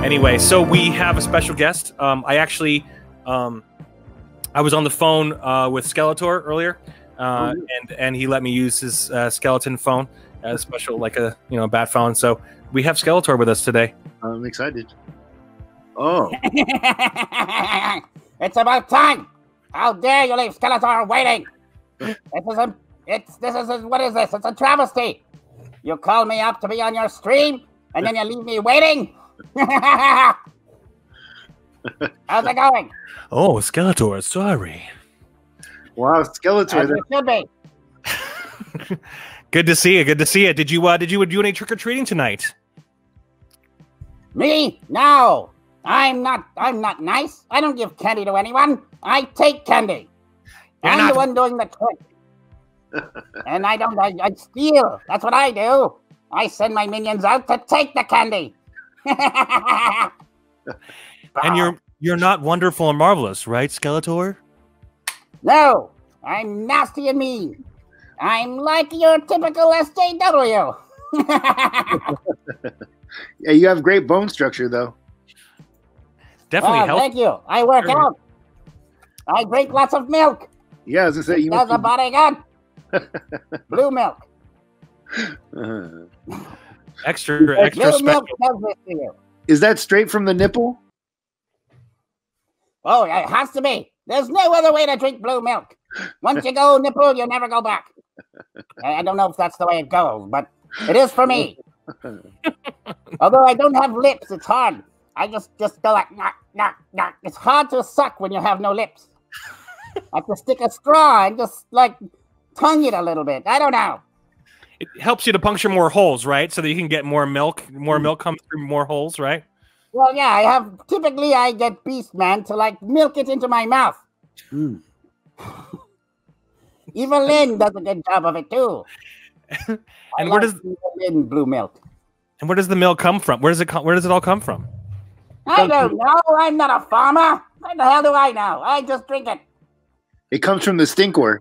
Anyway, so we have a special guest. I actually, I was on the phone with Skeletor earlier, and he let me use his skeleton phone as special, like a bat phone. So we have Skeletor with us today. I'm excited. Oh, it's about time! How dare you leave Skeletor waiting? This is what is this? It's a travesty. You call me up to be on your stream, and then you leave me waiting. How's it going? Oh, Skeletor, sorry. wow, Skeletor. As it should be. Good to see you. Good to see you. Did you do any trick or treating tonight? Me? No. I'm not nice. I don't give candy to anyone. I take candy. I'm the one doing the trick. And I steal. That's what I do. I send my minions out to take the candy. And you're not wonderful and marvelous, right, Skeletor? No, I'm nasty and mean. I'm like your typical SJW. Yeah, you have great bone structure, though. Definitely helps. Thank you. I work out. I drink lots of milk. Yeah, as I say, you does a body good. Blue milk. Extra Blue special. milk does this to you. Is that straight from the nipple? Oh, it has to be. There's no other way to drink blue milk. Once you go nipple, you never go back. I don't know if that's the way it goes, but it is for me. Although I don't have lips, it's hard. I just go like, knock, knock, knock. It's hard to suck when you have no lips. I have to stick a straw and just, like, tongue it a little bit. I don't know. It helps you to puncture more holes, right? So that you can get more milk. More milk comes through more holes, right? Well, yeah, typically I get Beastman to, like, milk it into my mouth. Evelyn does a good job of it, too. And where does Evelyn blue milk? And where does the milk come from? Where does it all come from? I don't know. I'm not a farmer. What the hell do I know? I just drink it. It comes from the stinkor.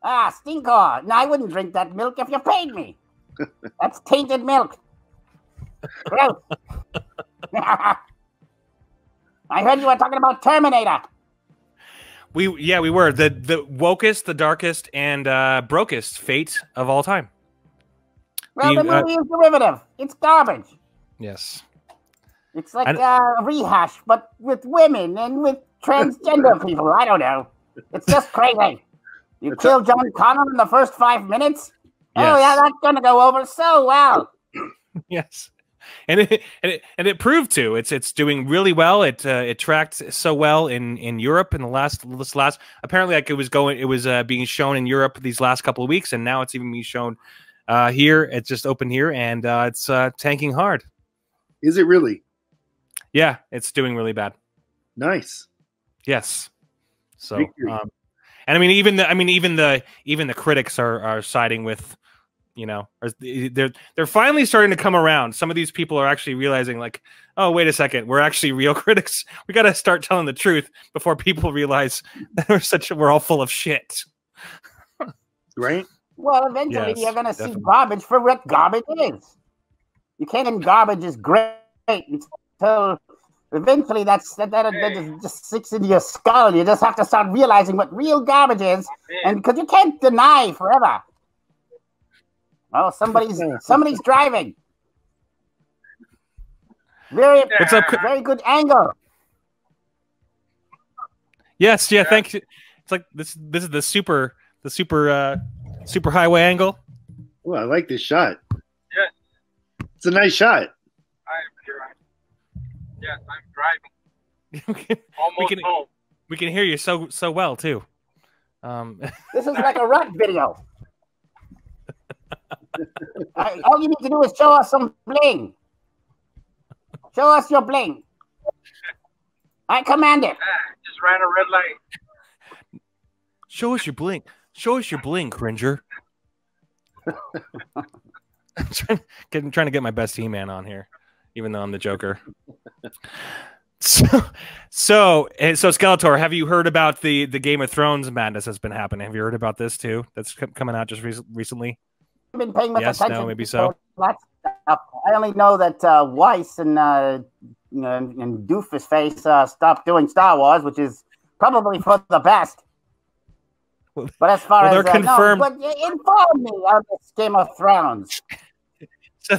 Ah, stinkor. No, I wouldn't drink that milk if you paid me. That's tainted milk. Gross. I heard you were talking about Terminator. We were the wokest, the darkest, and brokest fate of all time. Well, the movie is derivative. It's garbage. Yes. It's like a rehash, but with women and with transgender people. I don't know. It's just crazy. You kill John Connor in the first 5 minutes? Yes. Oh, yeah, that's going to go over so well. Yes. And it proved to. It's doing really well. It tracked so well in Europe in this last apparently like it was being shown in Europe these last couple of weeks, and now it's even being shown here. It's just open here, and it's tanking hard. Is it really? Yeah, it's doing really bad. Nice. Yes. So, and I mean, even the critics are siding with, they're finally starting to come around. Some of these people are actually realizing, like, oh, wait a second, we're actually real critics. We got to start telling the truth before people realize that we're all full of shit. Right? Well, eventually you're going to see garbage for what garbage is. You can't think garbage is great until eventually that just sits in your skull. You just have to start realizing what real garbage is, and because you can't deny forever. Oh, somebody's driving. Very good angle. Yes, yeah, thank you. It's like this is the super highway angle. Oh, I like this shot. Yes. It's a nice shot. Yes, I'm driving. Almost home. We can hear you so well too. This is like a rock video. All you need to do is show us some bling. Show us your bling. I command it. Just ran a red light. Show us your bling. Show us your bling, Cringer. I'm trying to get my best He-Man on here, even though I'm the Joker. So Skeletor, have you heard about the Game of Thrones madness that's been happening? Have you heard about this too? That's coming out just recently. I've been paying much Yes, attention. no, maybe so. I only know that Weiss and Doofus Face stopped doing Star Wars, which is probably for the best. But as far they're as confirmed. no, but inform me on this Game of Thrones. So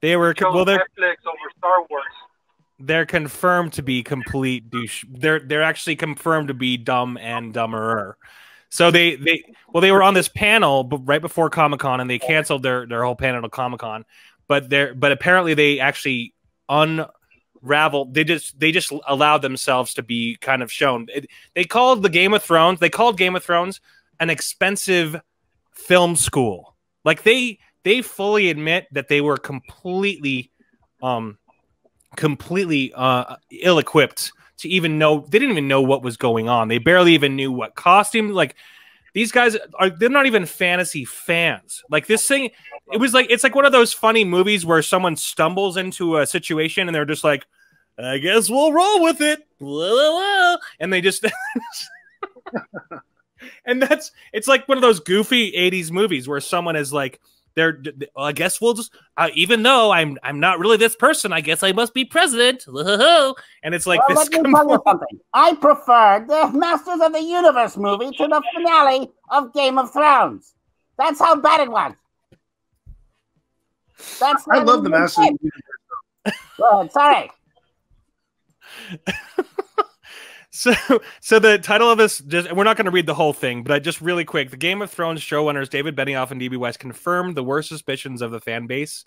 they were Chose Netflix over Star Wars. They're confirmed to be complete douche. They're actually confirmed to be Dumb and Dumberer. So they were on this panel right before Comic-Con, and they canceled their whole panel to Comic-Con. But apparently they actually unraveled. They just allowed themselves to be kind of shown. They called Game of Thrones an expensive film school. Like they fully admit that they were completely ill-equipped to even know. They didn't even know what was going on. They barely even knew what costume. Like these guys they're not even fantasy fans. Like this thing, it's like one of those funny movies where someone stumbles into a situation and they're just like, I guess we'll roll with it. Blah, blah, blah. And they just and it's like one of those goofy 80s movies where someone is like, I guess we'll just, even though I'm not really this person, I guess I must be president. And it's like, well, let me tell you something. I preferred the Masters of the Universe movie to the finale of Game of Thrones. That's how bad it was. I love the Masters of the Universe. Good, sorry. So the title of this, we're not going to read the whole thing, but just really quick, the Game of Thrones showrunners David Benioff and D.B. Weiss confirmed the worst suspicions of the fan base.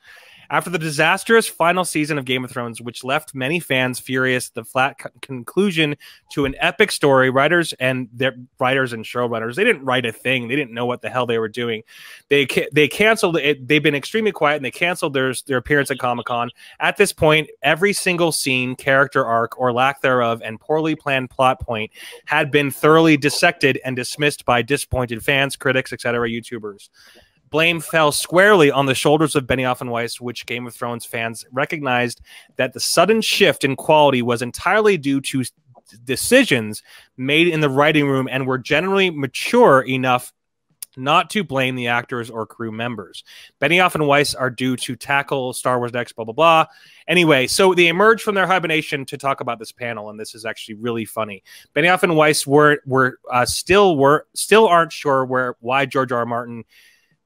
After the disastrous final season of Game of Thrones, which left many fans furious, the flat conclusion to an epic story, writers and showrunners, they didn't write a thing. They didn't know what the hell they were doing. They canceled it. They've been extremely quiet, and they canceled their appearance at Comic-Con. At this point, every single scene, character arc, or lack thereof, and poorly planned plot point had been thoroughly dissected and dismissed by disappointed fans, critics, etc., YouTubers. Blame fell squarely on the shoulders of Benioff and Weiss, which Game of Thrones fans recognized that the sudden shift in quality was entirely due to decisions made in the writing room and were generally mature enough not to blame the actors or crew members. Benioff and Weiss are due to tackle Star Wars Next, blah, blah, blah. Anyway, so they emerged from their hibernation to talk about this panel, and this is actually really funny. Benioff and Weiss still aren't sure why George R. R. Martin.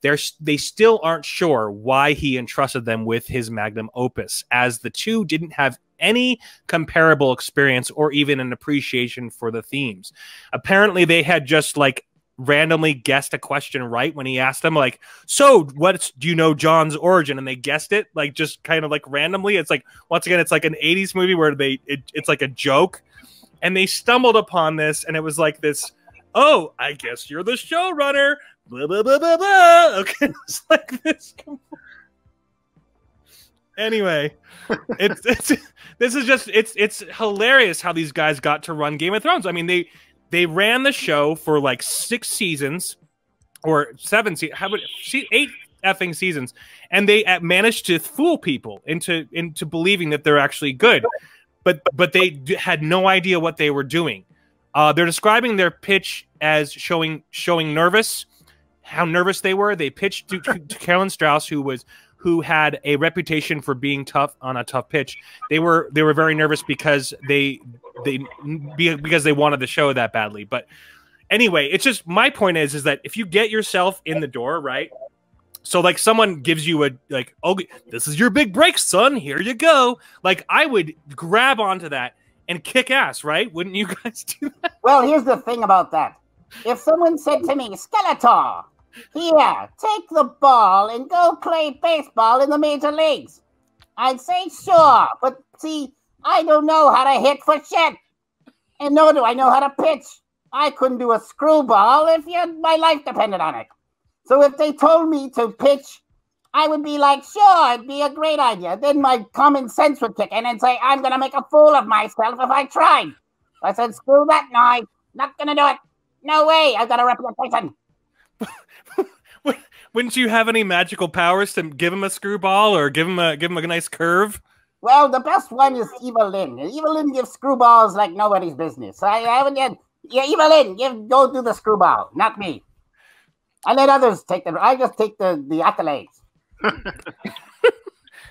They still aren't sure why he entrusted them with his magnum opus, as the two didn't have any comparable experience or even an appreciation for the themes. Apparently, they had just like randomly guessed a question right when he asked them, like, so do you know John's origin? And they guessed it, like, just kind of like randomly. It's like, once again, it's like an 80s movie where it's like a joke. And they stumbled upon this, and it was like this, oh, I guess you're the showrunner. Blah, blah, blah, blah, blah. Okay, it's like this. Anyway, it's hilarious how these guys got to run Game of Thrones. I mean, they ran the show for like 6 seasons or 7 seasons, 8 effing seasons, and they managed to fool people into believing that they're actually good, but they had no idea what they were doing. They're describing their pitch as showing nervous. How nervous they were. They pitched to Carolyn Strauss, who had a reputation for being tough on a tough pitch. They were very nervous because they wanted the show that badly. But anyway, it's just, my point is that if you get yourself in the door, right? So like someone gives you oh, this is your big break, son. Here you go. Like I would grab onto that and kick ass, right? Wouldn't you guys do that? Well, here's the thing about that. If someone said to me, Skeletor, here, take the ball and go play baseball in the major leagues, I'd say sure, but see, I don't know how to hit for shit, and nor do I know how to pitch. I couldn't do a screwball if my life depended on it. So if they told me to pitch, I would be like, sure, it'd be a great idea. Then my common sense would kick in and say, I'm going to make a fool of myself if I tried. I said, screw that noise. Not going to do it. No way. I've got a reputation. Wouldn't you have any magical powers to give him a screwball or give him a nice curve? Well, the best one is Evil Lynn. Evil Lynn gives screwballs like nobody's business. I haven't yet. Yeah, Evil Lynn, go do the screwball, not me. I let others take them. I just take the accolades.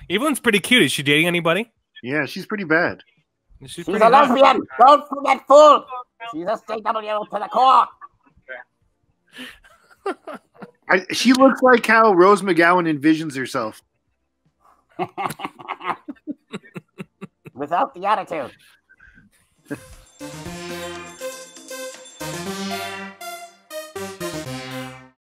Evelyn's pretty cute. Is she dating anybody? Yeah, she's pretty bad. She's a lesbian. Don't forget, fool. She's a SJW to the core. She looks like how Rose McGowan envisions herself. Without the attitude.